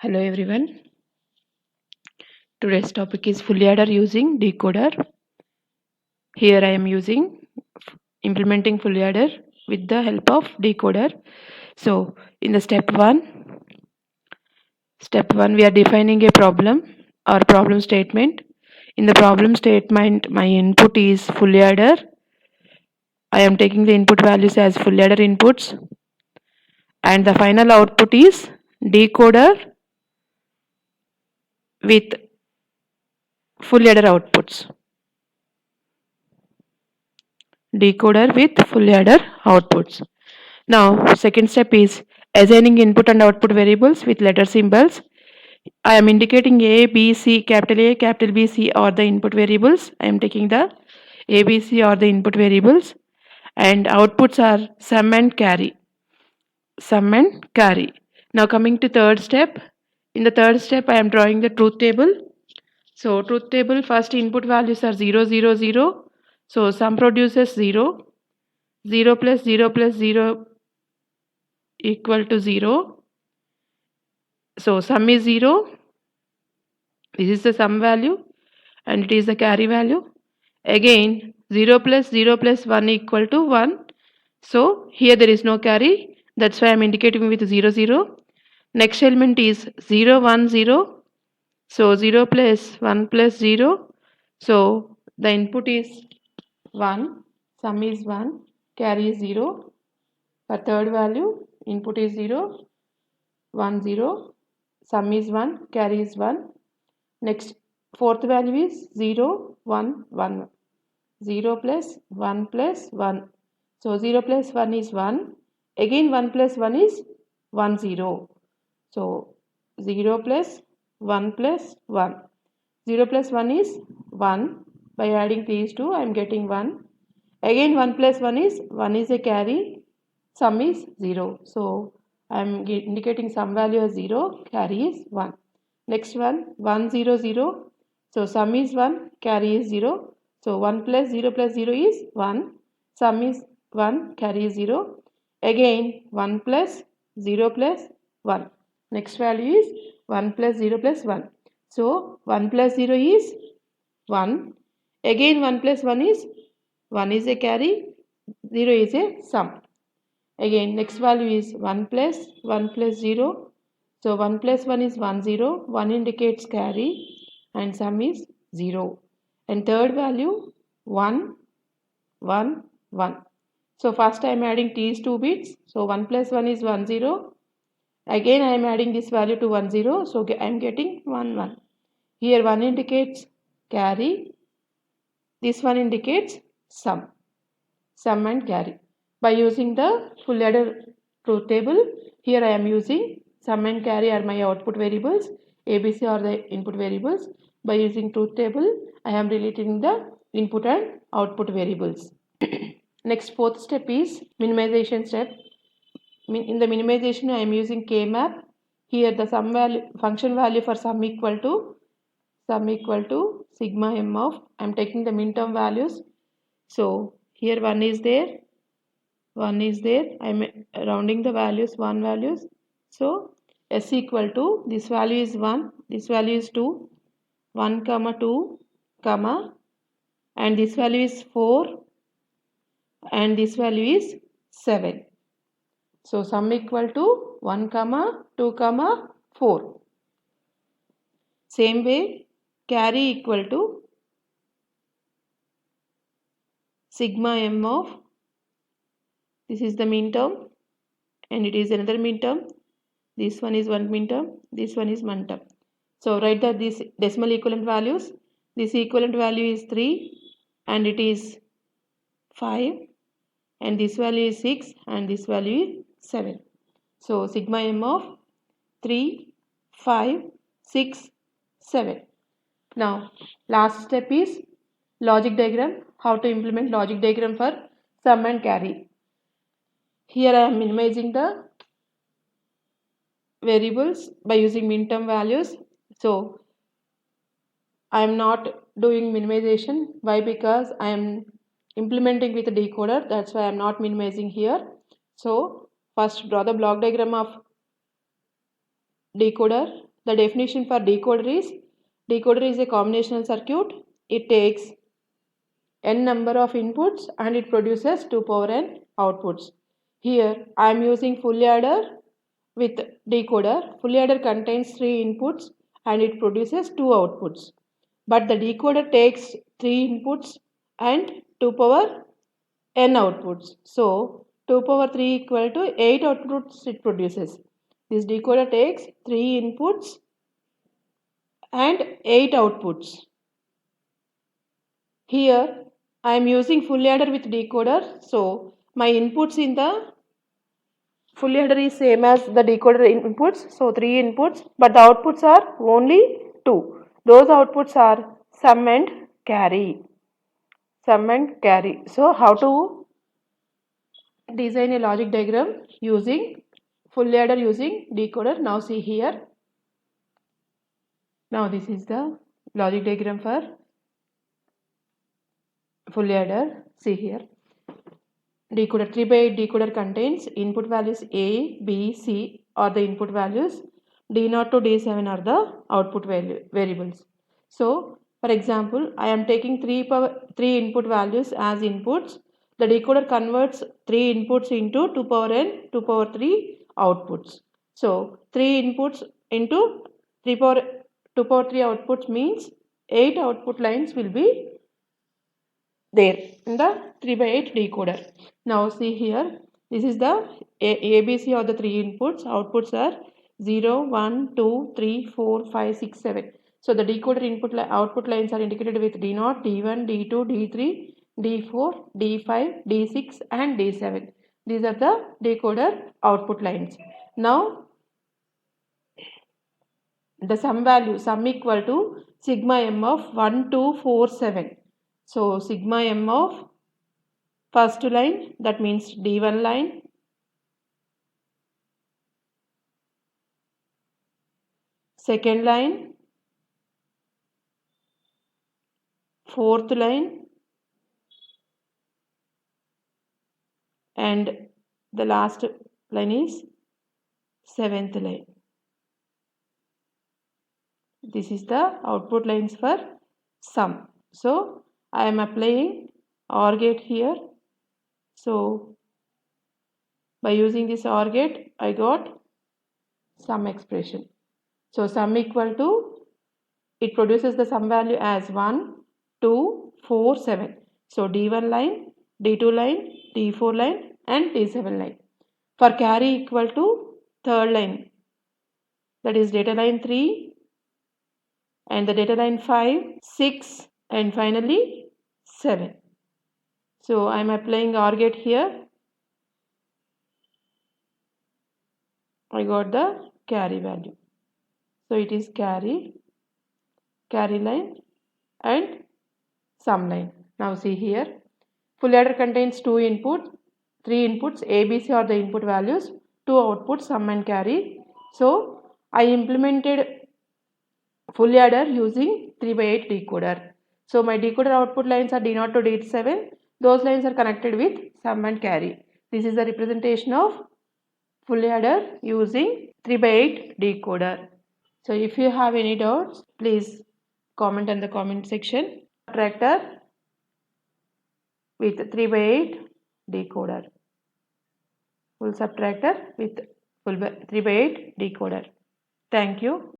Hello everyone. Today's topic is fully adder using decoder. Here I am implementing fully adder with the help of decoder. So in the step one we are defining a problem or problem statement. In the problem statement my input is fully adder. I am taking the input values as fully adder inputs and the final output is decoder with fully adder outputs. Decoder with fully adder outputs. Now, second step is assigning input and output variables with letter symbols. I am indicating A, B, C, capital A, capital B, C are the input variables. I am taking the A, B, C are the input variables and outputs are sum and carry. Sum and carry. Now coming to third step. In the third step, I am drawing the truth table. So truth table first input values are 0, 0, 0. So sum produces 0. 0 plus 0 plus 0 equal to 0. So sum is 0. This is the sum value and it is the carry value. Again 0 plus 0 plus 1 equal to 1. So here there is no carry. That's why I am indicating with 0, 0. Next element is 0, 1, 0. So 0 plus 1 plus 0. So the input is 1. Sum is 1. Carry is 0. For third value input is 0. 1, 0. Sum is 1. Carry is 1. Next, fourth value is 0, 1, 1. 0 plus 1 plus 1. So 0 plus 1 is 1. Again 1 plus 1 is 1, 0. So 0 plus 1 plus 1. 0 plus 1 is 1. By adding these two, I am getting 1. Again 1 plus 1 is a carry. Sum is 0. So I am indicating sum value as 0. Carry is 1. Next one 1, 0, 0. So sum is 1. Carry is 0. So 1 plus 0 plus 0 is 1. Sum is 1. Carry is 0. Again 1 plus 0 plus 1. Next value is 1 plus 0 plus 1. So 1 plus 0 is 1. Again 1 plus 1 is 1 is a carry, 0 is a sum. Again next value is 1 plus 0. So 1 plus 1 is 1, 0. 1 indicates carry and sum is 0. And third value 1, 1, 1. So first I am adding these two bits. So 1 plus 1 is 1, 0. Again I am adding this value to 1, 0. So I am getting 1, 1. Here 1 indicates carry. This one indicates sum and carry. By using the full adder truth table, here I am using sum and carry are my output variables, ABC are the input variables. By using truth table, I am relating the input and output variables. Next, fourth step is minimization step. In the minimization, I am using K-map. Here the sum value, function value for sum equal to sigma m of, I am taking the min-term values. So here 1 is there, I am rounding the values, 1 values. So s equal to, this value is 1, this value is 2, 1 comma 2 comma, and this value is 4 and this value is 7. So sum equal to 1 comma 2 comma 4. Same way carry equal to sigma m of, this is the min term and it is another min term. This one is one min term, this one is one term. So write that these decimal equivalent values. This equivalent value is 3 and it is 5 and this value is 6 and this value is 7. So sigma m of 3, 5, 6, 7. Now last step is logic diagram. How to implement logic diagram for sum and carry. Here I am minimizing the variables by using min term values. So I am not doing minimization. Why? Because I am implementing with a decoder. That's why I am not minimizing here. So first draw the block diagram of decoder. The definition for decoder is a combinational circuit. It takes n number of inputs and it produces 2 power n outputs. Here I am using full adder with decoder. Full adder contains 3 inputs and it produces 2 outputs. But the decoder takes 3 inputs and 2 power n outputs. So 2 power 3 equal to 8 outputs it produces. This decoder takes 3 inputs and 8 outputs. Here I am using full adder with decoder. So my inputs in the full adder is same as the decoder inputs. So 3 inputs, but the outputs are only 2. Those outputs are sum and carry. Sum and carry. So how to design a logic diagram using full adder using decoder? Now see here. Now this is the logic diagram for full adder. See here. Decoder 3 by 8 decoder contains input values A, B, C are the input values. D0 to D7 are the output variables. So for example, I am taking 3 input values as inputs. The decoder converts 3 inputs into 2 power n, 2 power 3 outputs. So 3 inputs into 2 power 3 outputs means 8 output lines will be there in the 3 by 8 decoder. Now see here, this is the ABC or the 3 inputs. Outputs are 0, 1, 2, 3, 4, 5, 6, 7. So the decoder output lines are indicated with D0, D1, D2, D3, D4, D5, D6 and D7. These are the decoder output lines. Now the sum equal to sigma m of 1, 2, 4, 7. So sigma m of first line, that means D1 line, second line, fourth line, and the last line is seventh line. This is the output lines for sum. So I am applying OR gate here. So by using this OR gate, I got sum expression. So sum equal to, it produces the sum value as 1, 2, 4, 7. So D1 line, D2 line, D4 line and D7 line. For carry equal to third line, that is data line 3 and the data line 5, 6 and finally 7. So I am applying OR gate here. I got the carry value. So it is carry line and sum line. Now see here, full adder contains 2 inputs, 3 inputs, A, B, C are the input values, 2 outputs, sum and carry. So I implemented full adder using 3 by 8 decoder. So my decoder output lines are D0 to D7. Those lines are connected with sum and carry. This is the representation of full adder using 3 by 8 decoder. So if you have any doubts, please comment in the comment section. Subtractor with 3 by 8 decoder. Full subtractor with 3 by 8 decoder. Thank you.